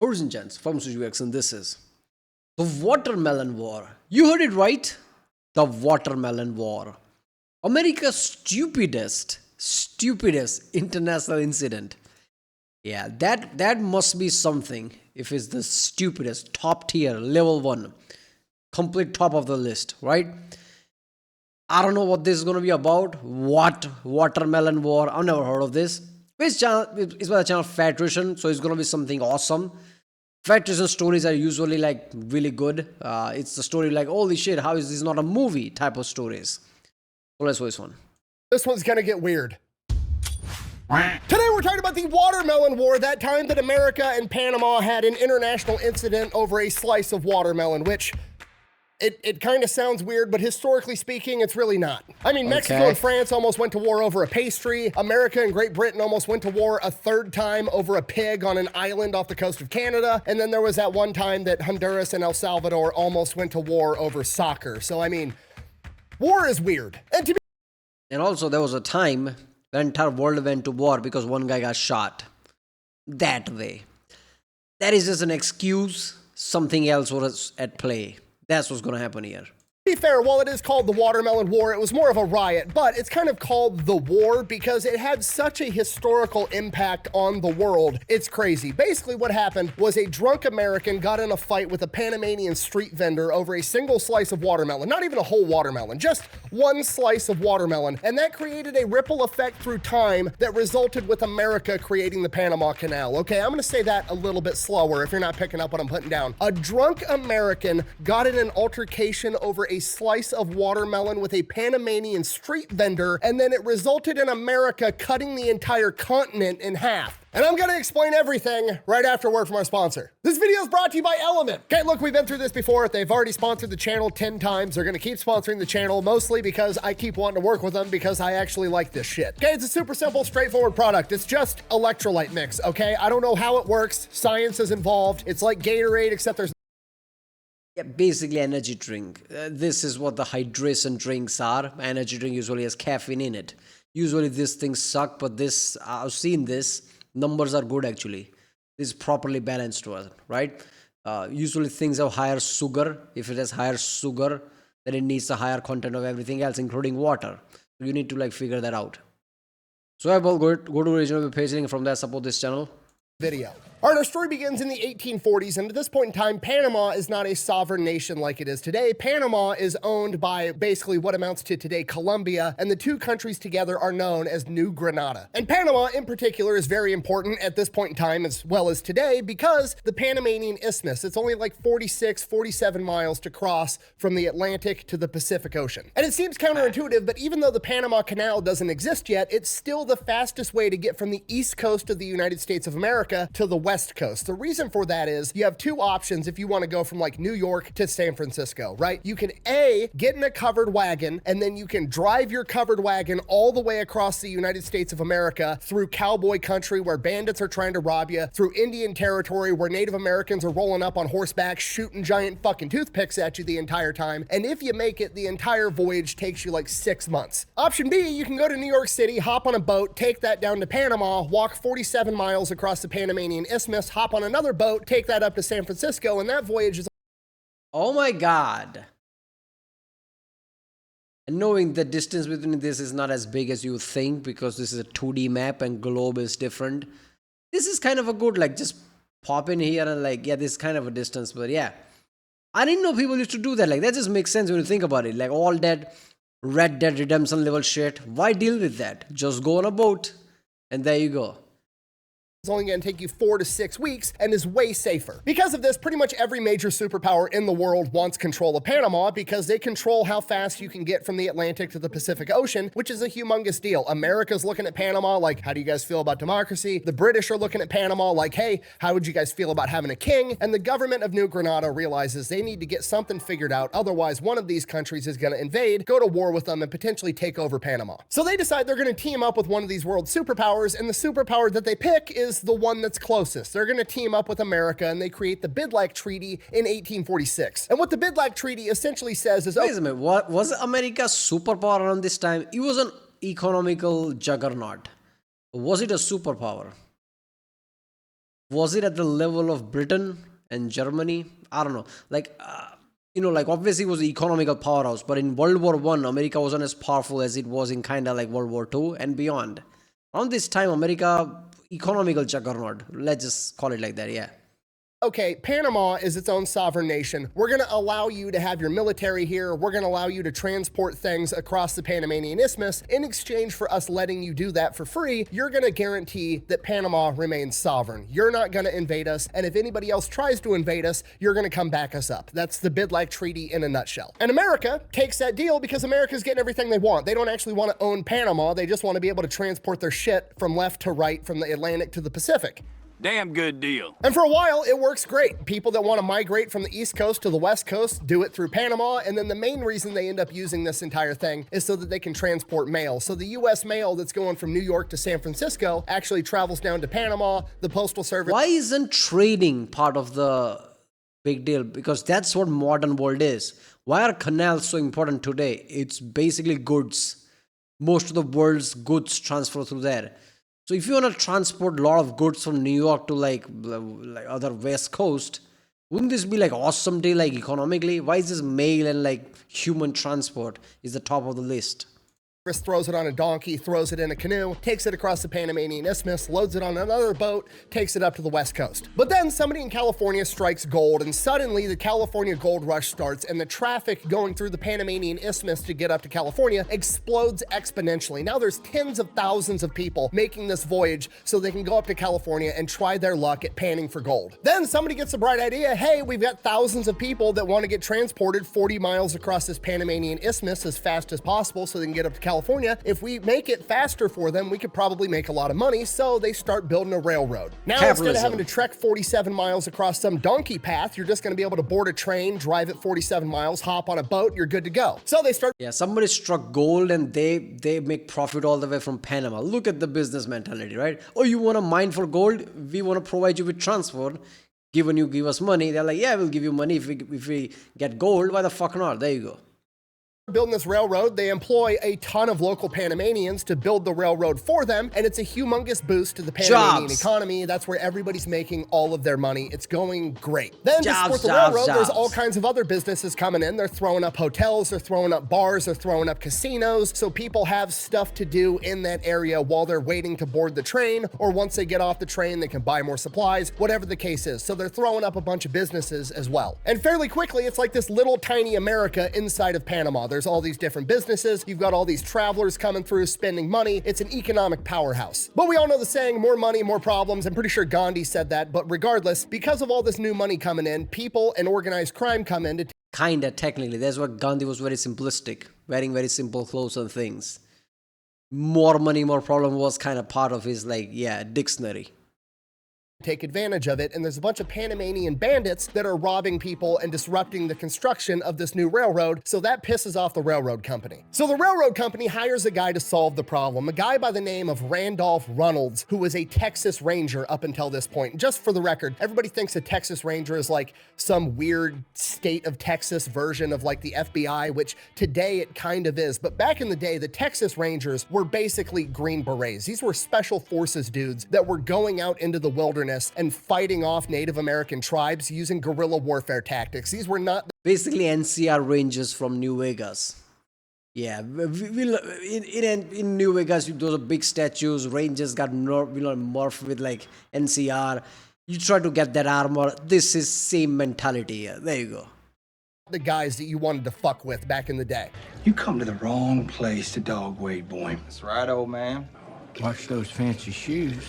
Ladies and gents, from UX, and this is the Watermelon War. You heard it right. The Watermelon War. America's stupidest international incident. Yeah, that must be something if it's the stupidest, top tier, level one, complete top of the list, right? I don't know what this is gonna be about. What Watermelon War? I've never heard of this. This channel is by the channel Electrician, so it's gonna be something awesome. Electrician stories are usually like really good. It's the story like holy shit, how is this not a movie type of stories? So let's watch this one. This one's gonna get weird. Today we're talking about the Watermelon War, that time that America and Panama had an international incident over a slice of watermelon, which it kind of sounds weird, but historically speaking, it's really not. I mean, Mexico and France almost went to war over a pastry. America and Great Britain almost went to war a third time over a pig on an island off the coast of Canada. And then there was that one time that Honduras and El Salvador almost went to war over soccer. So, I mean, war is weird. And also there was a time the entire world went to war because one guy got shot. That way. That is just an excuse. Something else was at play. That's what's going to happen here. To be fair, while it is called the Watermelon War, it was more of a riot, but it's kind of called the war because it had such a historical impact on the world. It's crazy. Basically what happened was a drunk American got in a fight with a Panamanian street vendor over a single slice of watermelon, not even a whole watermelon, just one slice of watermelon, and that created a ripple effect through time that resulted with America creating the Panama Canal. Okay, I'm gonna say that a little bit slower if you're not picking up what I'm putting down. A drunk American got in an altercation over a slice of watermelon with a Panamanian street vendor, and then it resulted in America cutting the entire continent in half. And I'm gonna explain everything right after word from our sponsor. This video is brought to you by Element. Okay, look, we've been through this before. They've already sponsored the channel 10 times. They're gonna keep sponsoring the channel, mostly because I keep wanting to work with them because I actually like this shit. Okay, it's a super simple, straightforward product. It's just electrolyte mix, okay? I don't know how it works. Science is involved. It's like Gatorade, except there's Yeah, basically energy drink. This is what the hydration drinks are. Energy drink usually has caffeine in it. Usually these things suck, but this, I've seen this. Numbers are good actually. This is properly balanced to us, right? Usually things have higher sugar. If it has higher sugar, then it needs a higher content of everything else, including water. So you need to like figure that out. So I will go to original page link from there, support this channel. video. All right, our story begins in the 1840s, and at this point in time, Panama is not a sovereign nation like it is today. Panama is owned by basically what amounts to today Colombia, and the two countries together are known as New Granada. And Panama, in particular, is very important at this point in time as well as today because the Panamanian Isthmus, it's only like 46, 47 miles to cross from the Atlantic to the Pacific Ocean. And it seems counterintuitive, but even though the Panama Canal doesn't exist yet, it's still the fastest way to get from the east coast of the United States of America to the west coast. The reason for that is you have two options if you want to go from like New York to San Francisco, right? You can A, get in a covered wagon, and then you can drive your covered wagon all the way across the United States of America through cowboy country where bandits are trying to rob you, through Indian territory where Native Americans are rolling up on horseback shooting giant fucking toothpicks at you the entire time. And if you make it, the entire voyage takes you like 6 months. Option B, you can go to New York City, hop on a boat, take that down to Panama, walk 47 miles across the Panamanian Isthmus, hop on another boat, take that up to San Francisco, and that voyage is... Oh my god. And knowing the distance between this is not as big as you think because this is a 2D map and globe is different. This is kind of a good, like, just pop in here and like, yeah, this is kind of a distance, but yeah. I didn't know people used to do that. Like, that just makes sense when you think about it. Like, all that Red Dead Redemption level shit. Why deal with that? Just go on a boat and there you go. It's only going to take you 4 to 6 weeks and is way safer. Because of this, pretty much every major superpower in the world wants control of Panama because they control how fast you can get from the Atlantic to the Pacific Ocean, which is a humongous deal. America's looking at Panama like, how do you guys feel about democracy? The British are looking at Panama like, hey, how would you guys feel about having a king? And the government of New Granada realizes they need to get something figured out. Otherwise, one of these countries is going to invade, go to war with them, and potentially take over Panama. So they decide they're going to team up with one of these world superpowers, and the superpower that they pick is the one that's closest. They're going to team up with America and they create the Bidlack Treaty in 1846. And what the Bidlack Treaty essentially says is... Wait a minute, what was America's superpower around this time? It was an economical juggernaut. Was it a superpower? Was it at the level of Britain and Germany? I don't know. Like, like obviously it was an economical powerhouse, but in World War One, America wasn't as powerful as it was in kind of like World War Two and beyond. Around this time, America economical juggernaut. Let's just call it like that. Yeah. Okay, Panama is its own sovereign nation. We're going to allow you to have your military here. We're going to allow you to transport things across the Panamanian Isthmus. In exchange for us letting you do that for free, you're going to guarantee that Panama remains sovereign. You're not going to invade us, and if anybody else tries to invade us, you're going to come back us up. That's the Bid-like Treaty in a nutshell. And America takes that deal because America's getting everything they want. They don't actually want to own Panama. They just want to be able to transport their shit from left to right, from the Atlantic to the Pacific. Damn good deal. And for a while, it works great. People that want to migrate from the East Coast to the West Coast do it through Panama, and then the main reason they end up using this entire thing is so that they can transport mail. So the U.S. mail that's going from New York to San Francisco actually travels down to Panama. The Postal Service... Why isn't trading part of the big deal? Because that's what modern world is. Why are canals so important today? It's basically goods. Most of the world's goods transfer through there. So if you want to transport a lot of goods from New York to like other West Coast, wouldn't this be like awesome day, like economically? Why is this mail and like human transport is the top of the list? Throws it on a donkey, throws it in a canoe, takes it across the Panamanian Isthmus, loads it on another boat, takes it up to the West Coast. But then somebody in California strikes gold, and suddenly the California gold rush starts, and the traffic going through the Panamanian Isthmus to get up to California explodes exponentially. Now there's tens of thousands of people making this voyage so they can go up to California and try their luck at panning for gold. Then somebody gets the bright idea, hey, we've got thousands of people that want to get transported 40 miles across this Panamanian Isthmus as fast as possible so they can get up to California. If we make it faster for them, we could probably make a lot of money, so they start building a railroad. Now, instead of having to trek 47 miles across some donkey path, you're just going to be able to board a train, drive it 47 miles, hop on a boat, you're good to go. So they start... Yeah, somebody struck gold and they make profit all the way from Panama. Look at the business mentality, right? Oh, you want to mine for gold? We want to provide you with transport. Given you give us money, they're like, yeah, we'll give you money if we get gold. Why the fuck not? There you go. Building this railroad, they employ a ton of local Panamanians to build the railroad for them, and it's a humongous boost to the Panamanian economy. That's where everybody's making all of their money. It's going great. Then to support the railroad, there's all kinds of other businesses coming in. They're throwing up hotels, they're throwing up bars, they're throwing up casinos, so people have stuff to do in that area while they're waiting to board the train, or once they get off the train, they can buy more supplies, whatever the case is. So they're throwing up a bunch of businesses as well. And fairly quickly, it's like this little tiny America inside of Panama. There's all these different businesses. You've got all these travelers coming through, spending money. It's an economic powerhouse. But we all know the saying, more money, more problems. I'm pretty sure Gandhi said that. But regardless, because of all this new money coming in, people and organized crime come in to... Kinda, technically. That's what Gandhi was very simplistic. Wearing very simple clothes and things. More money, more problem was kind of part of his, dictionary. Take advantage of it, and there's a bunch of Panamanian bandits that are robbing people and disrupting the construction of this new railroad, so that pisses off the railroad company. So the railroad company hires a guy to solve the problem, a guy by the name of Randolph Runnels, who was a Texas Ranger up until this point. Just for the record, everybody thinks a Texas Ranger is like some weird state of Texas version of like the FBI, which today it kind of is, but back in the day, the Texas Rangers were basically Green Berets. These were special forces dudes that were going out into the wilderness and fighting off Native American tribes using guerrilla warfare tactics. These were not... Basically NCR Rangers from New Vegas. Yeah, in New Vegas, those are big statues. Rangers got morphed with like NCR. You try to get that armor. This is same mentality here. There you go. The guys that you wanted to fuck with back in the day. You come to the wrong place to dog wade, boy. That's right, old man. Watch those fancy shoes.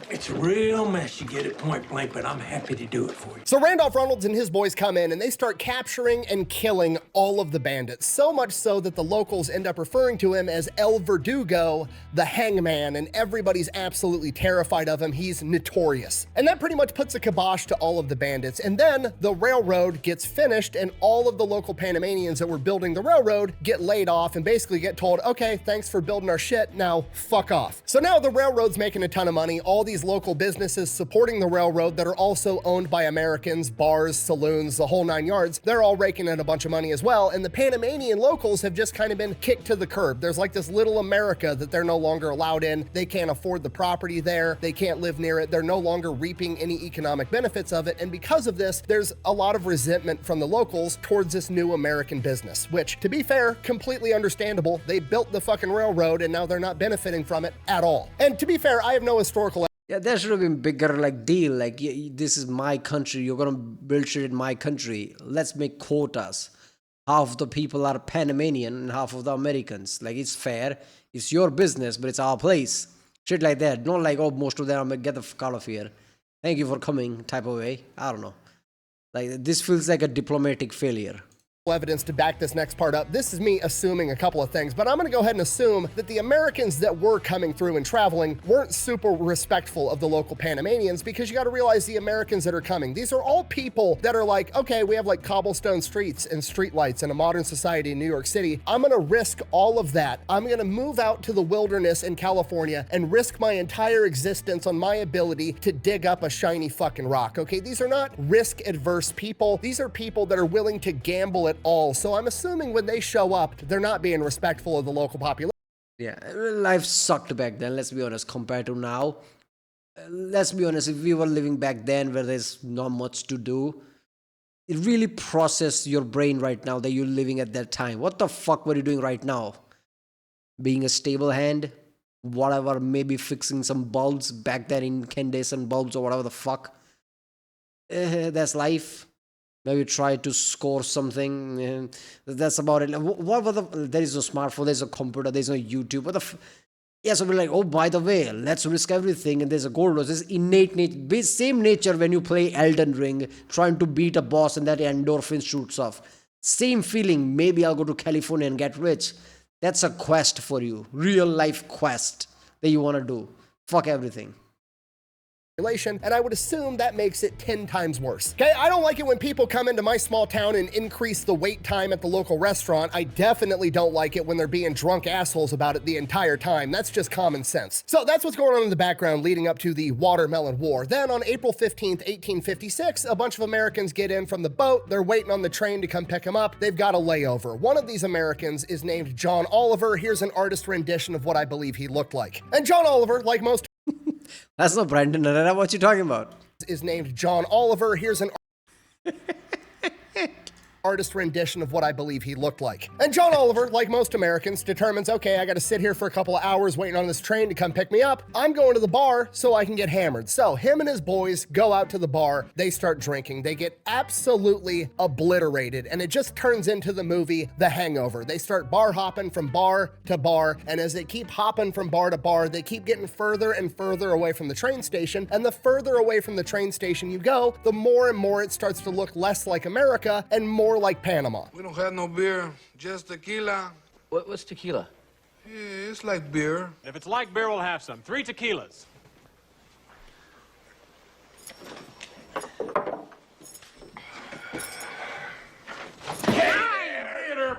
It's a real mess you get at point blank, but I'm happy to do it for you. So Randolph Runnels and his boys come in and they start capturing and killing all of the bandits. So much so that the locals end up referring to him as El Verdugo, the hangman, and everybody's absolutely terrified of him. He's notorious. And that pretty much puts a kibosh to all of the bandits. And then the railroad gets finished and all of the local Panamanians that were building the railroad get laid off and basically get told, okay, thanks for building our shit, now fuck off. So now the railroad's making a ton of money. All these local businesses supporting the railroad that are also owned by Americans, bars, saloons, the whole nine yards. They're all raking in a bunch of money as well, and the Panamanian locals have just kind of been kicked to the curb. There's like this little America that they're no longer allowed in. They can't afford the property there. They can't live near it. They're no longer reaping any economic benefits of it, and because of this, there's a lot of resentment from the locals towards this new American business, which, to be fair, completely understandable. They built the fucking railroad, and now they're not benefiting from it at all. And to be fair, I have no historical. Yeah, there should have been bigger like deal. Like, this is my country. You're gonna build shit in my country. Let's make quotas. Half the people are Panamanian and half of the Americans. Like, it's fair. It's your business, but it's our place. Shit like that. Not like, oh, most of them get the fuck out of here. Thank you for coming type of way. I don't know. Like, this feels like a diplomatic failure. Evidence to back this next part up. This is me assuming a couple of things, but I'm going to go ahead and assume that the Americans that were coming through and traveling weren't super respectful of the local Panamanians, because you got to realize the Americans that are coming, these are all people that are like, okay, we have like cobblestone streets and streetlights in a modern society in New York City. I'm going to risk all of that. I'm going to move out to the wilderness in California and risk my entire existence on my ability to dig up a shiny fucking rock. Okay, these are not risk adverse people. These are people that are willing to gamble at all. So I'm assuming when they show up, they're not being respectful of the local population. Yeah, life sucked back then, let's be honest, compared to now. Let's be honest, if we were living back then where there's not much to do, it really processes your brain right now that you're living at that time. What the fuck were you doing right now? Being a stable hand? Whatever, maybe fixing some bulbs back then, incandescent bulbs or whatever the fuck. That's life. Maybe try to score something. That's about it. What were there is no smartphone, there's no computer, there's no YouTube. What the yeah, so we're like, oh, by the way, let's risk everything. And there's a gold rush. There's innate nature, same nature when you play Elden Ring, trying to beat a boss and that endorphin shoots off. Same feeling. Maybe I'll go to California and get rich. That's a quest for you. Real life quest that you want to do. Fuck everything. And I would assume that makes it 10 times worse. Okay, I don't like it when people come into my small town and increase the wait time at the local restaurant. I definitely don't like it when they're being drunk assholes about it the entire time. That's just common sense. So that's what's going on in the background leading up to the Watermelon War. Then on April 15th, 1856, a bunch of Americans get in from the boat. They're waiting on the train to come pick them up. They've got a layover. One of these Americans is named John Oliver. Here's an artist rendition of what I believe he looked like. And John Oliver, like most That's not Brandon Herrera. What you talking about? Is named John Oliver. Here's an artist rendition of what I believe he looked like. And John Oliver, like most Americans, determines, okay, I got to sit here for a couple of hours waiting on this train to come pick me up. I'm going to the bar so I can get hammered. So him and his boys go out to the bar. They start drinking. They get absolutely obliterated. And it just turns into the movie The Hangover. They start bar hopping from bar to bar. And as they keep hopping from bar to bar, they keep getting further and further away from the train station. And the further away from the train station you go, the more and more it starts to look less like America and more like Panama. We don't have no beer, just tequila. What's tequila? Yeah, it's like beer. If it's like beer, we'll have some. 3 tequilas.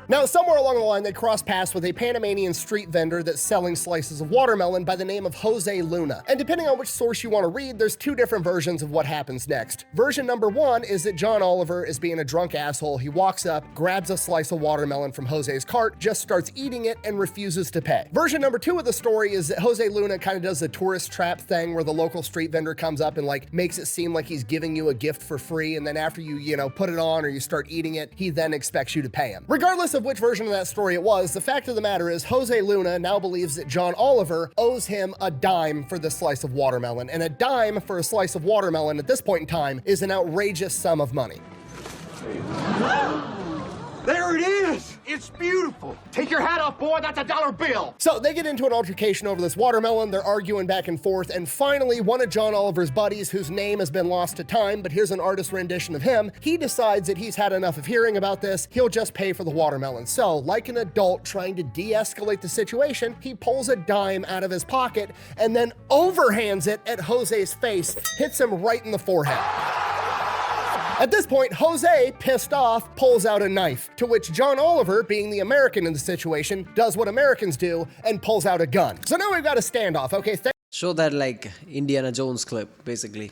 Now, somewhere along the line, they cross paths with a Panamanian street vendor that's selling slices of watermelon by the name of Jose Luna. And depending on which source you want to read, there's 2 different versions of what happens next. Version number 1 is that John Oliver is being a drunk asshole. He walks up, grabs a slice of watermelon from Jose's cart, just starts eating it, and refuses to pay. Version number 2 of the story is that Jose Luna kind of does the tourist trap thing where the local street vendor comes up and like makes it seem like he's giving you a gift for free, and then after you put it on or you start eating it, he then expects you to pay him. Regardless of which version of that story it was, the fact of the matter is Jose Luna now believes that John Oliver owes him a dime for this slice of watermelon, and a dime for a slice of watermelon at this point in time is an outrageous sum of money. There it is! It's beautiful! Take your hat off, boy. That's a dollar bill. So they get into an altercation over this watermelon. They're arguing back and forth, and finally one of John Oliver's buddies, whose name has been lost to time, but here's an artist rendition of him, he decides that he's had enough of hearing about this. He'll just pay for the watermelon. So, like an adult trying to de-escalate the situation, he pulls a dime out of his pocket and then overhands it at Jose's face, hits him right in the forehead. At this point, Jose, pissed off, pulls out a knife, to which John Oliver, being the American in the situation, does what Americans do and pulls out a gun. So now we've got a standoff, okay? Show that like Indiana Jones clip, basically.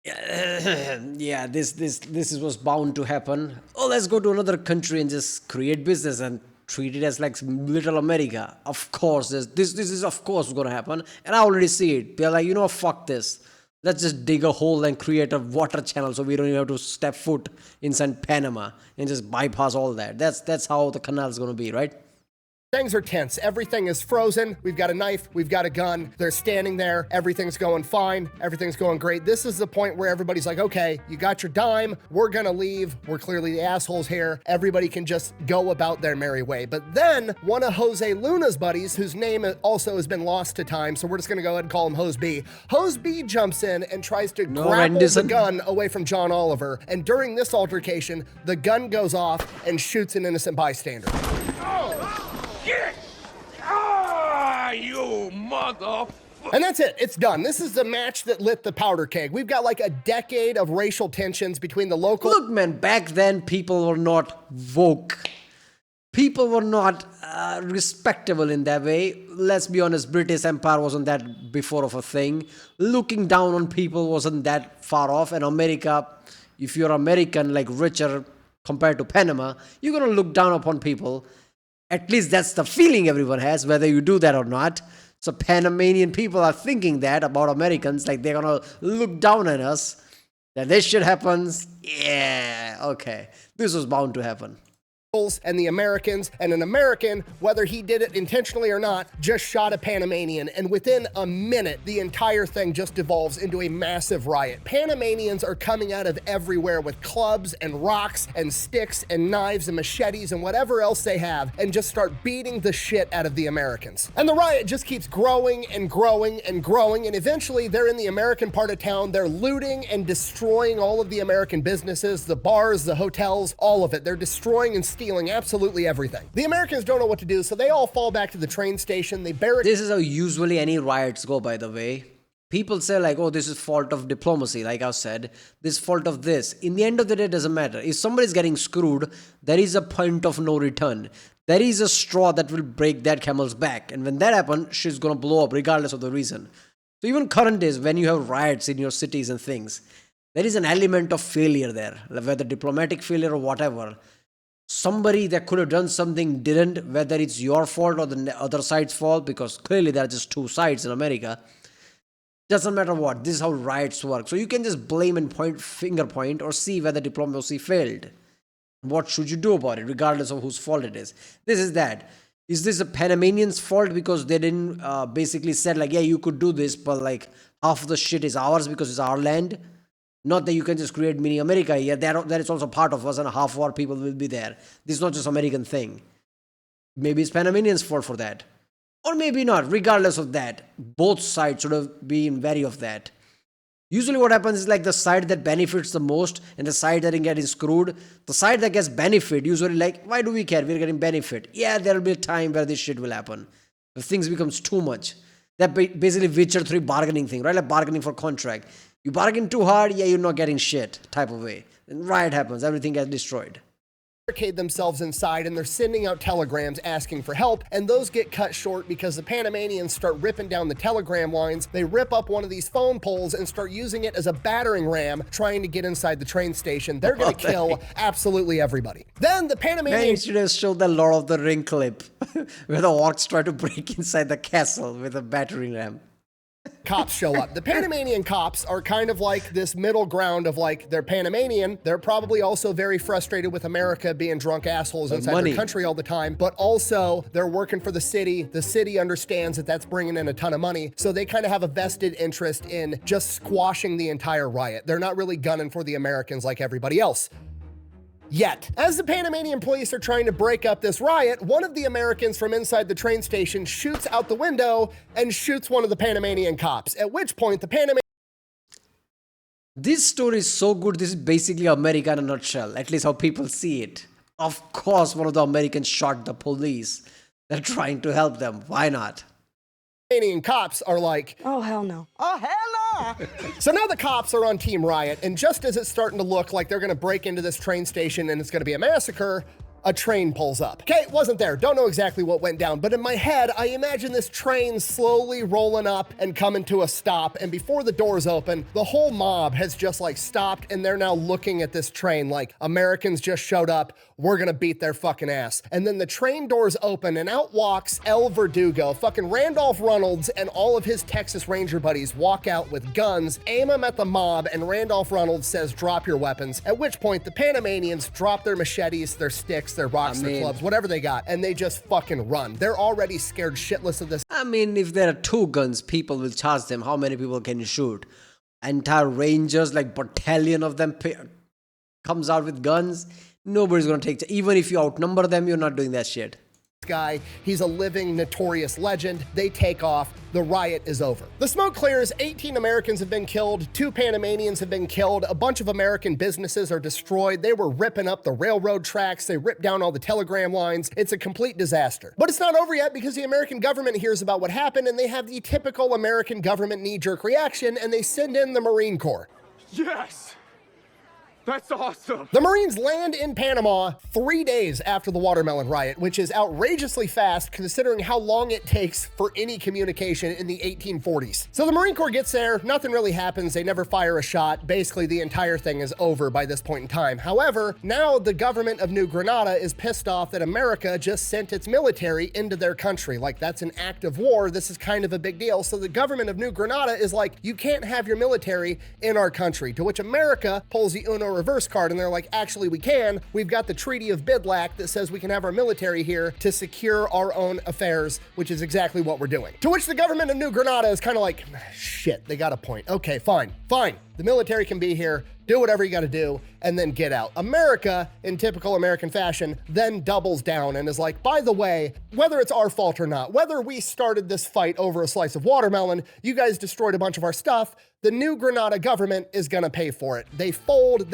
Yeah, this was bound to happen. Oh, let's go to another country and just create business and treat it as like little America. Of course, this is of course gonna happen, and I already see it. They're like, fuck this. Let's just dig a hole and create a water channel so we don't even have to step foot inside Panama and just bypass all that. That's how the canal is gonna be, right? Things are tense. Everything is frozen. We've got a knife. We've got a gun. They're standing there. Everything's going fine. Everything's going great. This is the point where everybody's like, okay, you got your dime. We're going to leave. We're clearly the assholes here. Everybody can just go about their merry way. But then one of Jose Luna's buddies, whose name also has been lost to time, so we're just going to go ahead and call him Hose B. Hose B jumps in and tries to grapple the gun away from John Oliver. And during this altercation, the gun goes off and shoots an innocent bystander. Get! Ah, you mother... And that's it. It's done. This is the match that lit the powder keg. We've got like a decade of racial tensions between the local... Look, man, back then people were not woke. People were not respectable in that way. Let's be honest, British Empire wasn't that before of a thing. Looking down on people wasn't that far off. And America, if you're American, like richer compared to Panama, you're going to look down upon people. At least that's the feeling everyone has, whether you do that or not. So Panamanian people are thinking that about Americans, like they're going to look down on us, that this shit happens. Yeah, okay. This was bound to happen. And the Americans, and an American, whether he did it intentionally or not, just shot a Panamanian, and within a minute, the entire thing just devolves into a massive riot. Panamanians are coming out of everywhere with clubs and rocks and sticks and knives and machetes and whatever else they have, and just start beating the shit out of the Americans. And the riot just keeps growing and growing and growing, and eventually they're in the American part of town. They're looting and destroying all of the American businesses, the bars, the hotels, all of it. They're destroying and stealing absolutely everything. The Americans don't know what to do, so they all fall back to the train station. They barricade. This is how usually any riots go, by the way. People say like, oh, this is fault of diplomacy, like I said. This fault of this. In the end of the day, it doesn't matter. If somebody's getting screwed, there is a point of no return. There is a straw that will break that camel's back. And when that happens, shit's gonna blow up regardless of the reason. So even current days, when you have riots in your cities and things, there is an element of failure there, whether diplomatic failure or whatever. Somebody that could have done something didn't, whether it's your fault or the other side's fault, because clearly there are just two sides in America. Doesn't matter what, this is how riots work. So you can just blame and finger point or see whether diplomacy failed. What should you do about it, regardless of whose fault it is? This is that. Is this a Panamanian's fault because they didn't basically said like, yeah, you could do this, but like half of the shit is ours because it's our land? Not that you can just create mini America here. That is also part of us, and half of our people will be there. This is not just American thing. Maybe it's Panamanians' fault for that. Or maybe not. Regardless of that, both sides should have been wary of that. Usually what happens is like the side that benefits the most and the side that is getting screwed. The side that gets benefit, usually like, why do we care? We're getting benefit. Yeah, there will be a time where this shit will happen. If things becomes too much. That basically Witcher 3 bargaining thing, right? Like bargaining for contract. You bargain too hard, yeah, you're not getting shit type of way. Then riot happens, everything gets destroyed. Barricade themselves inside, and they're sending out telegrams asking for help, and those get cut short because the Panamanians start ripping down the telegram lines. They rip up one of these phone poles and start using it as a battering ram, trying to get inside the train station. They're gonna kill absolutely everybody. Then the Panamanians should have showed the Lord of the Ring clip where the orcs try to break inside the castle with a battering ram. Cops show up. The Panamanian cops are kind of like this middle ground of like, they're Panamanian. They're probably also very frustrated with America being drunk assholes inside their country all the time, but also they're working for the city. The city understands that that's bringing in a ton of money. So they kind of have a vested interest in just squashing the entire riot. They're not really gunning for the Americans like everybody else. Yet. As the Panamanian police are trying to break up this riot, one of the Americans from inside the train station shoots out the window and shoots one of the Panamanian cops, at which point the Panamanian... This story is so good, this is basically America in a nutshell, at least how people see it. Of course, one of the Americans shot the police. They're trying to help them. Why not? Cops are like, oh, hell no. Oh, hell no! So now the cops are on Team Riot, and just as it's starting to look like they're going to break into this train station and it's going to be a massacre, a train pulls up. Okay, wasn't there. Don't know exactly what went down, but in my head, I imagine this train slowly rolling up and coming to a stop. And before the doors open, the whole mob has just like stopped and they're now looking at this train like Americans just showed up. We're gonna beat their fucking ass. And then the train doors open and out walks El Verdugo. Fucking Randolph Reynolds and all of his Texas Ranger buddies walk out with guns, aim them at the mob, and Randolph Reynolds says, drop your weapons. At which point the Panamanians drop their machetes, their sticks, their rocks, their clubs, whatever they got, and they just fucking run. They're already scared shitless of this. I mean, if there are 2 guns, people will charge them. How many people can you shoot? Entire Rangers, like battalion of them comes out with guns. Nobody's gonna take even if you outnumber them, you're not doing that shit. Guy, he's a living, notorious legend. They take off. The riot is over. The smoke clears. 18 Americans have been killed. 2 Panamanians have been killed. A bunch of American businesses are destroyed. They were ripping up the railroad tracks. They ripped down all the telegram lines. It's a complete disaster. But it's not over yet because the American government hears about what happened and they have the typical American government knee-jerk reaction and they send in the Marine Corps. Yes! That's awesome! The Marines land in Panama 3 days after the watermelon riot, which is outrageously fast considering how long it takes for any communication in the 1840s. So the Marine Corps gets there, nothing really happens, they never fire a shot, basically the entire thing is over by this point in time. However, now the government of New Granada is pissed off that America just sent its military into their country. Like, that's an act of war, this is kind of a big deal. So the government of New Granada is like, you can't have your military in our country, to which America pulls the Uno reverse card and they're like, actually we can. We've got the Treaty of Bidlack that says we can have our military here to secure our own affairs, which is exactly what we're doing. To which the government of New Granada is kind of like, shit, they got a point. Okay, fine. The military can be here, do whatever you gotta do, and then get out. America, in typical American fashion, then doubles down and is like, by the way, whether it's our fault or not, whether we started this fight over a slice of watermelon, you guys destroyed a bunch of our stuff, the New Granada government is gonna pay for it. They fold,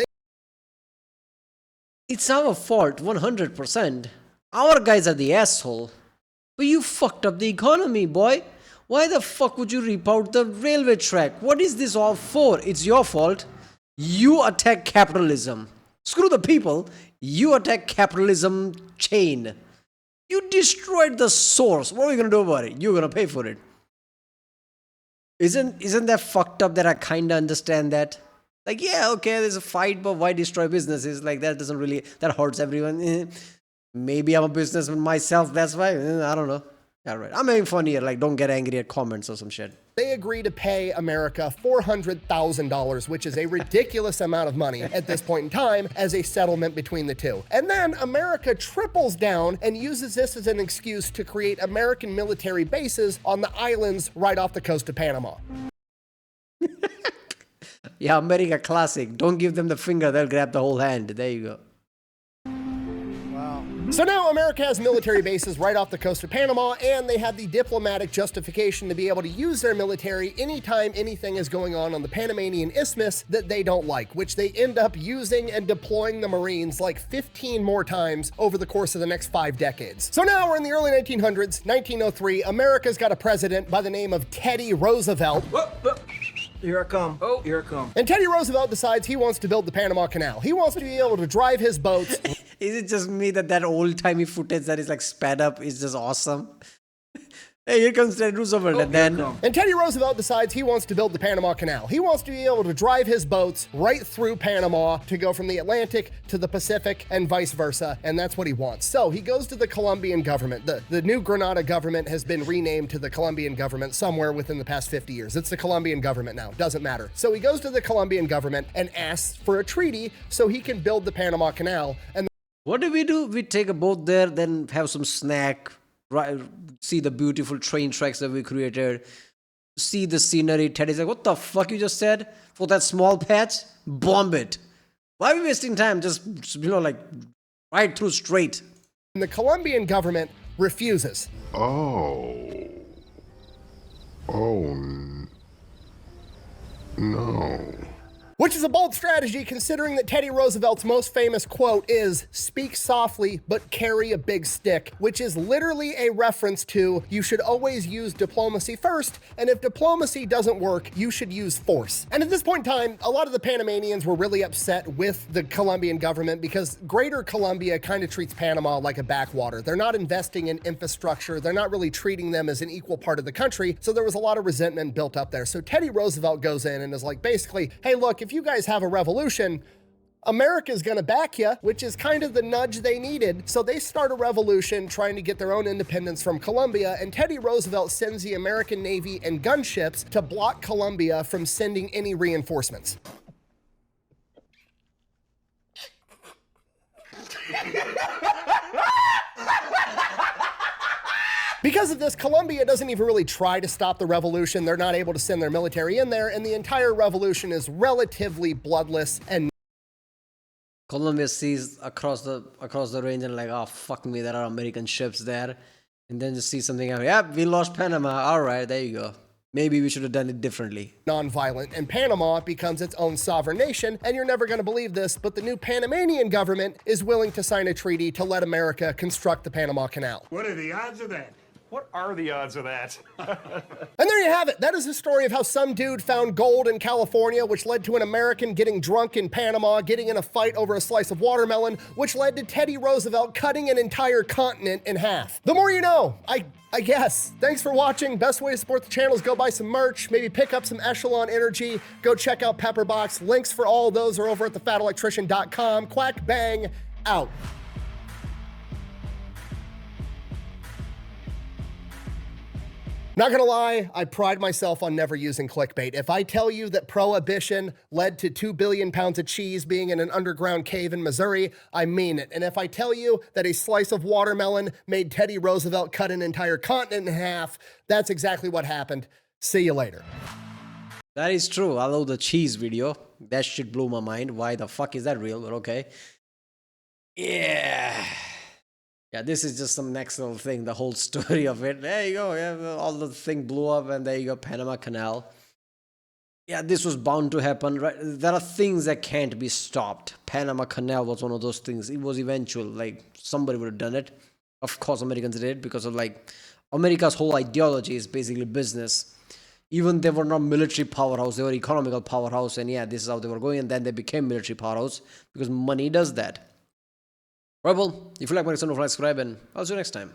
It's our fault, 100%. Our guys are the asshole. But you fucked up the economy, boy. Why the fuck would you rip out the railway track? What is this all for? It's your fault. You attack capitalism. Screw the people. You attack capitalism chain. You destroyed the source. What are we gonna do about it? You're gonna pay for it. Isn't that fucked up that I kinda understand that? Like, yeah, okay, there's a fight, but why destroy businesses? Like, that doesn't really, that hurts everyone. Maybe I'm a businessman myself, that's why. I don't know. All right, I'm making fun here. Like, don't get angry at comments or some shit. They agree to pay America $400,000, which is a ridiculous amount of money at this point in time, as a settlement between the two. And then America triples down and uses this as an excuse to create American military bases on the islands right off the coast of Panama. Yeah, America classic. Don't give them the finger, they'll grab the whole hand. There you go. So now America has military bases right off the coast of Panama, and they have the diplomatic justification to be able to use their military anytime anything is going on the Panamanian Isthmus that they don't like, which they end up using and deploying the Marines like 15 more times over the course of the next 5 decades. So now we're in the early 1900s, 1903, America's got a president by the name of Teddy Roosevelt. Here I come. Oh, here I come. And Teddy Roosevelt decides he wants to build the Panama Canal. He wants to be able to drive his boats. Is it just me that old-timey footage that is like sped up is just awesome? Hey, here comes Teddy Roosevelt, and then... And Teddy Roosevelt decides he wants to build the Panama Canal. He wants to be able to drive his boats right through Panama to go from the Atlantic to the Pacific and vice versa, and that's what he wants. So he goes to the Colombian government. The New Granada government has been renamed to the Colombian government somewhere within the past 50 years. It's the Colombian government now, doesn't matter. So he goes to the Colombian government and asks for a treaty so he can build the Panama Canal. And what do? We take a boat there, then have some snack, right, see the beautiful train tracks that we created, see the scenery. Teddy's like, what the fuck you just said? For that small patch? Bomb it. Why are we wasting time? Just, like, right through straight. the Colombian government refuses. No. Which is a bold strategy considering that Teddy Roosevelt's most famous quote is, "Speak softly, but carry a big stick," which is literally a reference to you should always use diplomacy first, and if diplomacy doesn't work, you should use force. And at this point in time, a lot of the Panamanians were really upset with the Colombian government because Greater Colombia kind of treats Panama like a backwater. They're not investing in infrastructure. They're not really treating them as an equal part of the country. So there was a lot of resentment built up there. So Teddy Roosevelt goes in and is like, basically, hey, look, if you guys have a revolution, America's gonna back you, which is kind of the nudge they needed. So they start a revolution trying to get their own independence from Colombia, and Teddy Roosevelt sends the American Navy and gunships to block Colombia from sending any reinforcements. Because of this, Colombia doesn't even really try to stop the revolution. They're not able to send their military in there, and the entire revolution is relatively bloodless and Colombia sees across the range and like, oh fuck me, there are American ships there, and then just see something else. Yeah, we lost Panama. All right, there you go. Maybe we should have done it differently. Non-violent, and Panama becomes its own sovereign nation. And you're never going to believe this, but the new Panamanian government is willing to sign a treaty to let America construct the Panama Canal. What are the odds of that? What are the odds of that? And there you have it. That is the story of how some dude found gold in California, which led to an American getting drunk in Panama, getting in a fight over a slice of watermelon, which led to Teddy Roosevelt cutting an entire continent in half. The more you know, I guess. Thanks for watching. Best way to support the channel is go buy some merch, maybe pick up some Echelon Energy, go check out Pepperbox. Links for all of those are over at thefatelectrician.com. Quack bang, out. Not gonna lie, I pride myself on never using clickbait. If I tell you that prohibition led to 2 billion pounds of cheese being in an underground cave in Missouri, I mean it. And if I tell you that a slice of watermelon made Teddy Roosevelt cut an entire continent in half, that's exactly what happened. See you later. That is true. I love the cheese video. That shit blew my mind. Why the fuck is that real? But okay. Yeah. Yeah, this is just some next level thing, the whole story of it. There you go, yeah, all the thing blew up and there you go, Panama Canal. Yeah, this was bound to happen, right? There are things that can't be stopped. Panama Canal was one of those things. It was eventual, like somebody would have done it. Of course, Americans did because of like, America's whole ideology is basically business. Even they were not military powerhouse, they were economical powerhouse, and yeah, this is how they were going, and then they became military powerhouse because money does that. Right, well, if you like my channel, subscribe, and I'll see you next time.